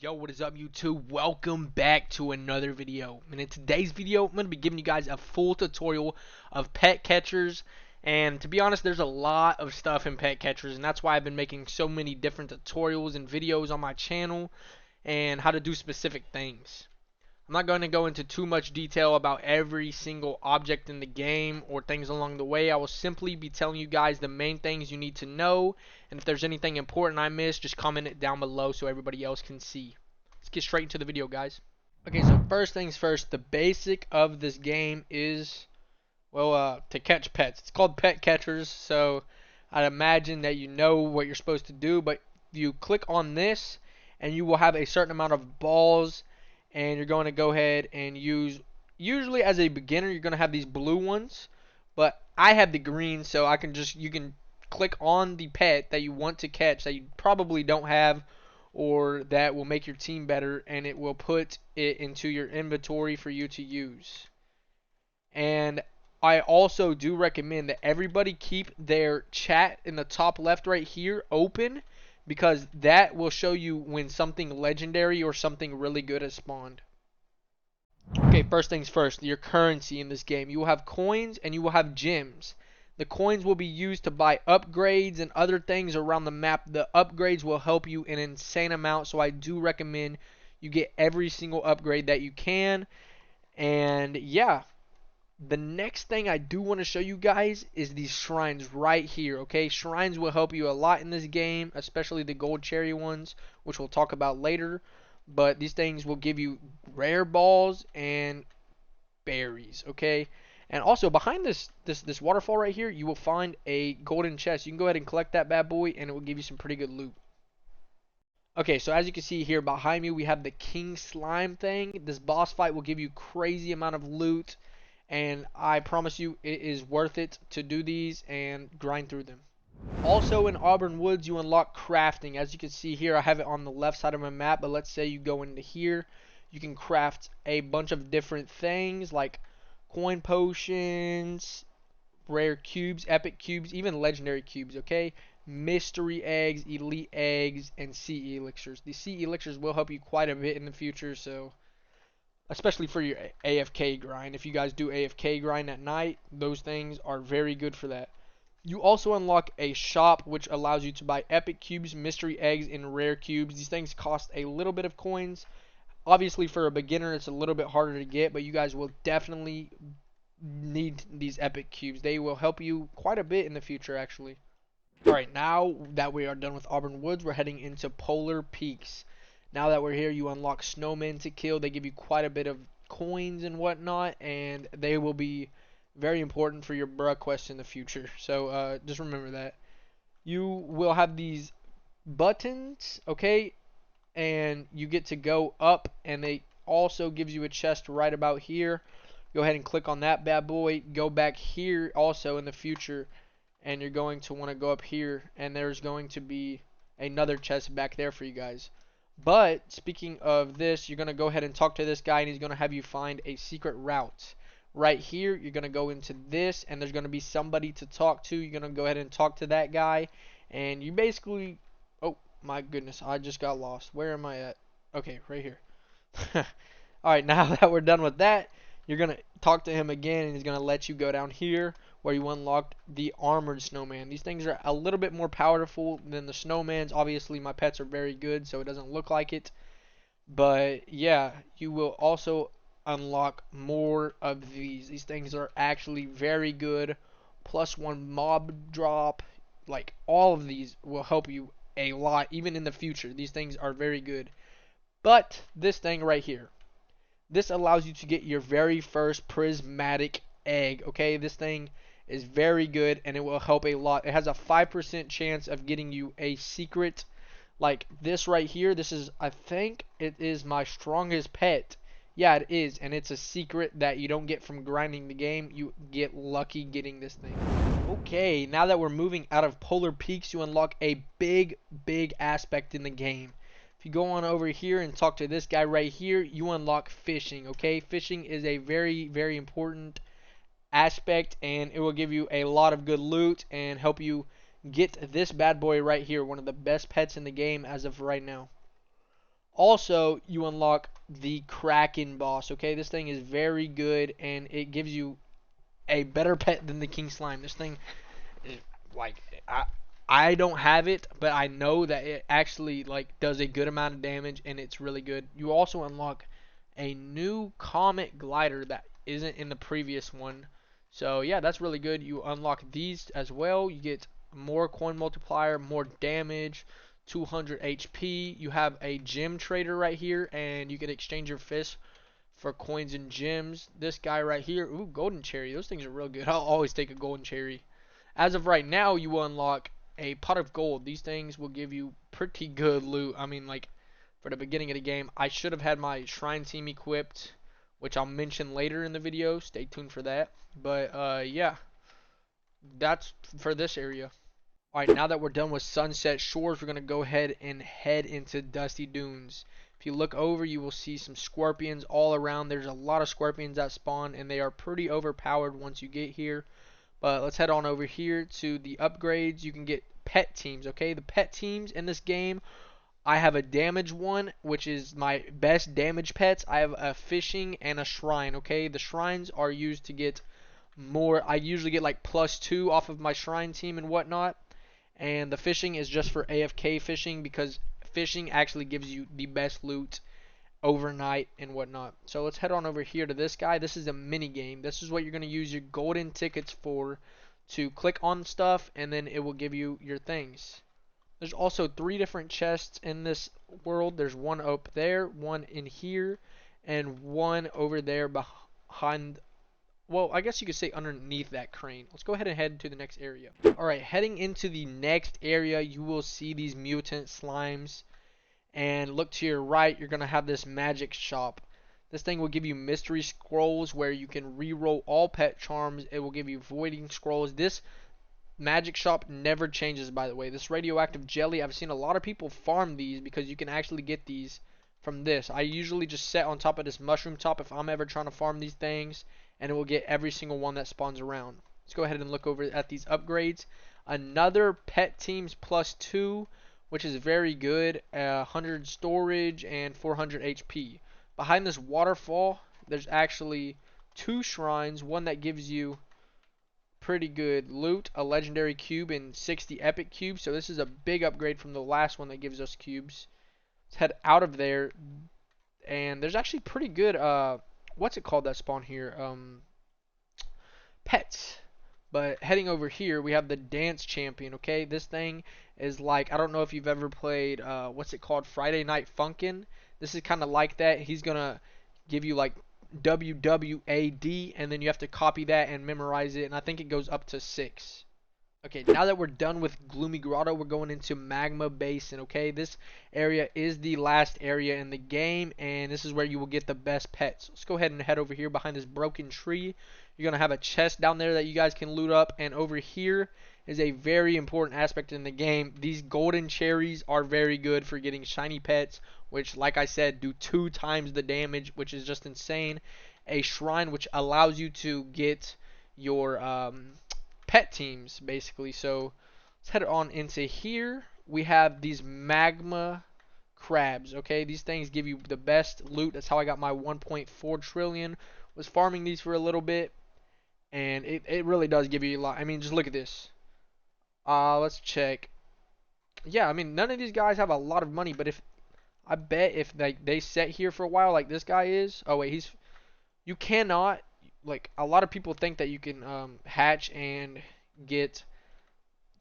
Yo, what is up YouTube? Welcome back to another video. And in today's video, I'm going to be giving you guys a full tutorial of pet catchers. And to be honest, there's a lot of stuff in pet catchers, and that's why I've been making so many different tutorials and videos on my channel and how to do specific things. I'm not going to go into too much detail about every single object in the game or things along the way. I will simply be telling you guys the main things you need to know, and if there's anything important I missed, just comment it down below so everybody else can see. Let's get straight into the video, guys. Okay, so first things first, the basic of this game is, well, to catch pets. It's called pet catchers, so I'd imagine that you know what you're supposed to do, but you click on this, and you will have a certain amount of balls, and you're going to go ahead and use, usually as a beginner you're going to have these blue ones, but I have the green, so you can click on the pet that you want to catch that you probably don't have or that will make your team better, and it will put it into your inventory for you to use. And I also do recommend that everybody keep their chat in the top left right here open, because that will show you when something legendary or something really good has spawned. Okay, first things first, your currency in this game. You will have coins and you will have gems. The coins will be used to buy upgrades and other things around the map. The upgrades will help you an insane amount, so I do recommend you get every single upgrade that you can. And yeah, the next thing I do want to show you guys is these shrines right here, okay? Shrines will help you a lot in this game, especially the gold cherry ones, which we'll talk about later. But these things will give you rare balls and berries, okay? And also behind this waterfall right here, you will find a golden chest. You can go ahead and collect that bad boy, and it will give you some pretty good loot. Okay, so as you can see here behind me, we have the king slime thing. This boss fight will give you crazy amount of loot, and I promise you it is worth it to do these and grind through them. Also in Auburn Woods, you unlock crafting. As you can see here, I have it on the left side of my map, but let's say you go into here, you can craft a bunch of different things like coin potions, rare cubes, epic cubes, even legendary cubes, okay? Mystery eggs, elite eggs, and sea elixirs. The sea elixirs will help you quite a bit in the future, so especially for your AFK grind. If you guys do AFK grind at night, those things are very good for that. You also unlock a shop which allows you to buy epic cubes, mystery eggs, and rare cubes. These things cost a little bit of coins. Obviously for a beginner it's a little bit harder to get, but you guys will definitely need these epic cubes. They will help you quite a bit in the future actually. Alright, now that we are done with Auburn Woods, we're heading into Polar Peaks. Now that we're here, you unlock snowmen to kill. They give you quite a bit of coins and whatnot, and they will be very important for your bruh quest in the future. So just remember that. You will have these buttons, okay, and you get to go up, and they also gives you a chest right about here. Go ahead and click on that bad boy. Go back here also in the future, and you're going to want to go up here, and there's going to be another chest back there for you guys. But speaking of this, you're going to go ahead and talk to this guy, and he's going to have you find a secret route. Right here, you're going to go into this, and there's going to be somebody to talk to. You're going to go ahead and talk to that guy, and you basically... Oh, my goodness, I just got lost. Where am I at? Okay, right here. Alright, now that we're done with that, you're going to talk to him again, and he's going to let you go down here where you unlocked the armored snowman. These things are a little bit more powerful than the snowmans. Obviously, my pets are very good, so it doesn't look like it. But yeah, you will also unlock more of these. These things are actually very good. +1 mob drop. Like, all of these will help you a lot, even in the future. These things are very good. But this thing right here, this allows you to get your very first prismatic egg. Okay, this thing is very good, and it will help a lot. It has a 5% chance of getting you a secret like this right here. This is, I think it is my strongest pet. Yeah, it is, and it's a secret that you don't get from grinding the game. You get lucky getting this thing. Okay, now that we're moving out of Polar Peaks, you unlock a big aspect in the game. If you go on over here and talk to this guy right here, you unlock fishing. Okay, fishing is a very important aspect, and it will give you a lot of good loot and help you get this bad boy right here, one of the best pets in the game as of right now. Also, you unlock the Kraken boss. Okay, this thing is very good, and it gives you a better pet than the King Slime. This thing is like I don't have it, but I know that it actually like does a good amount of damage, and it's really good. You also unlock a new Comet Glider that isn't in the previous one. So yeah, that's really good. You unlock these as well. You get more coin multiplier, more damage, 200 HP. You have a gem trader right here, and you can exchange your fish for coins and gems. This guy right here, ooh, golden cherry. Those things are real good. I'll always take a golden cherry. As of right now, you will unlock a pot of gold. These things will give you pretty good loot. I mean, like, for the beginning of the game, I should have had my shrine team equipped, which I'll mention later in the video. Stay tuned for that. But, yeah, that's for this area. Alright, now that we're done with Sunset Shores, we're going to go ahead and head into Dusty Dunes. If you look over, you will see some scorpions all around. There's a lot of scorpions that spawn, and they are pretty overpowered once you get here. But let's head on over here to the upgrades. You can get pet teams, okay? The pet teams in this game, I have a damage one, which is my best damage pets. I have a fishing and a shrine, okay? The shrines are used to get more. I usually get like +2 off of my shrine team and whatnot. And the fishing is just for AFK fishing because fishing actually gives you the best loot overnight and whatnot. So let's head on over here to this guy. This is a mini game. This is what you're going to use your golden tickets for, to click on stuff and then it will give you your things. There's also 3 different chests in this world. There's one up there, one in here, and one over there behind, well, I guess you could say underneath that crane. Let's go ahead and head to the next area. Alright, heading into the next area, you will see these mutant slimes. And look to your right, you're going to have this magic shop. This thing will give you mystery scrolls where you can reroll all pet charms. It will give you voiding scrolls. This magic shop never changes, by the way. This radioactive jelly, I've seen a lot of people farm these because you can actually get these from this. I usually just set on top of this mushroom top if I'm ever trying to farm these things, and it will get every single one that spawns around. Let's go ahead and look over at these upgrades. Another pet teams +2, which is very good. 100 storage and 400 HP. Behind this waterfall, there's actually 2 shrines. One that gives you pretty good loot, a legendary cube and 60 epic cubes. So this is a big upgrade from the last one that gives us cubes. Let's head out of there, and there's actually pretty good what's it called that spawn here, pets. But heading over here, we have the dance champion. Okay, this thing is like, I don't know if you've ever played what's it called, Friday Night Funkin'. This is kind of like that. He's gonna give you like WWAD, and then you have to copy that and memorize it, and I think it goes up to 6. Okay, now that we're done with Gloomy Grotto, we're going into Magma Basin, okay? This area is the last area in the game, and this is where you will get the best pets. Let's go ahead and head over here behind this broken tree. You're going to have a chest down there that you guys can loot up, and over here is a very important aspect in the game. These golden cherries are very good for getting shiny pets, which, like I said, do 2 times the damage, which is just insane. A shrine, which allows you to get your pet teams, basically. So let's head on into here. We have these magma crabs. Okay, these things give you the best loot. That's how I got my 1.4 trillion. Was farming these for a little bit, and it really does give you a lot. I mean, just look at this. Let's check. Yeah, I mean, none of these guys have a lot of money, but if I bet if they set here for a while, like this guy is. Oh wait, you cannot, like, a lot of people think that you can hatch and get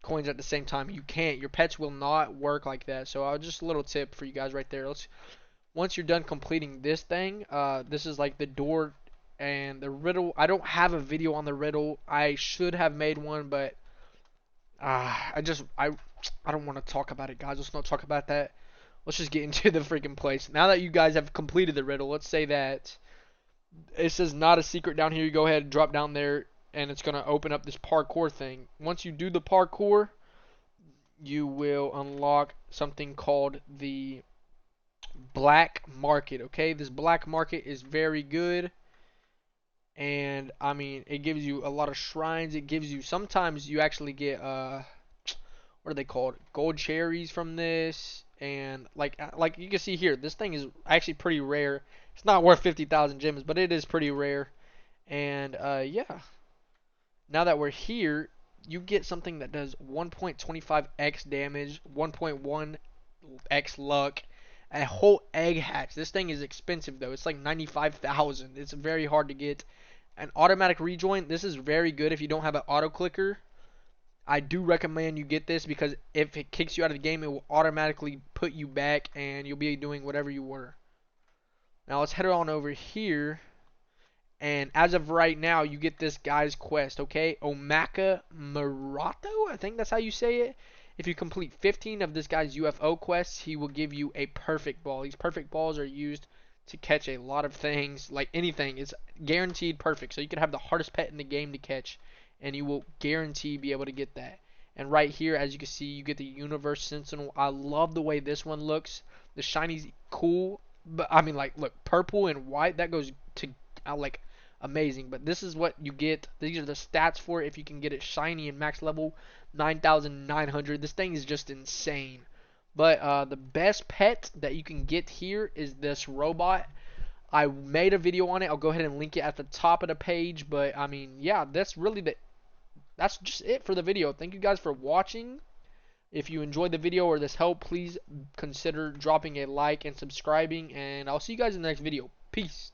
coins at the same time. You can't. Your pets will not work like that. So just a little tip for you guys right there. Once you're done completing this thing, this is like the door and the riddle. I don't have a video on the riddle. I should have made one, but I don't want to talk about it, guys. Let's not talk about that. Let's just get into the freaking place. Now that you guys have completed the riddle, let's say that it says not a secret down here. You go ahead and drop down there, and it's going to open up this parkour thing. Once you do the parkour, you will unlock something called the black market. Okay, this black market is very good, and I mean, it gives you a lot of shrines. It gives you, sometimes you actually get what are they called, gold cherries from this, and like you can see here, this thing is actually pretty rare. It's not worth 50,000 gems, but it is pretty rare. And yeah, now that we're here, you get something that does 1.25x damage, 1.1x luck, a whole egg hatch. This thing is expensive though. It's like 95,000. It's very hard to get. An automatic rejoin. This is very good if you don't have an auto clicker. I do recommend you get this because if it kicks you out of the game, it will automatically put you back and you'll be doing whatever you were. Now let's head on over here. And as of right now, you get this guy's quest, okay? Omaka Murato, I think that's how you say it. If you complete 15 of this guy's UFO quests, he will give you a perfect ball. These perfect balls are used to catch a lot of things, like anything. It's guaranteed perfect. So you could have the hardest pet in the game to catch, and you will guarantee be able to get that. And right here, as you can see, you get the Universe Sentinel. I love the way this one looks. The shiny's cool, but I mean, like, look, purple and white, that goes to, like, amazing. But this is what you get. These are the stats for it if you can get it shiny and max level 9,900. This thing is just insane. But the best pet that you can get here is this robot. I made a video on it. I'll go ahead and link it at the top of the page. But I mean, yeah, that's just it for the video. Thank you guys for watching. If you enjoyed the video or this helped, please consider dropping a like and subscribing. And I'll see you guys in the next video. Peace.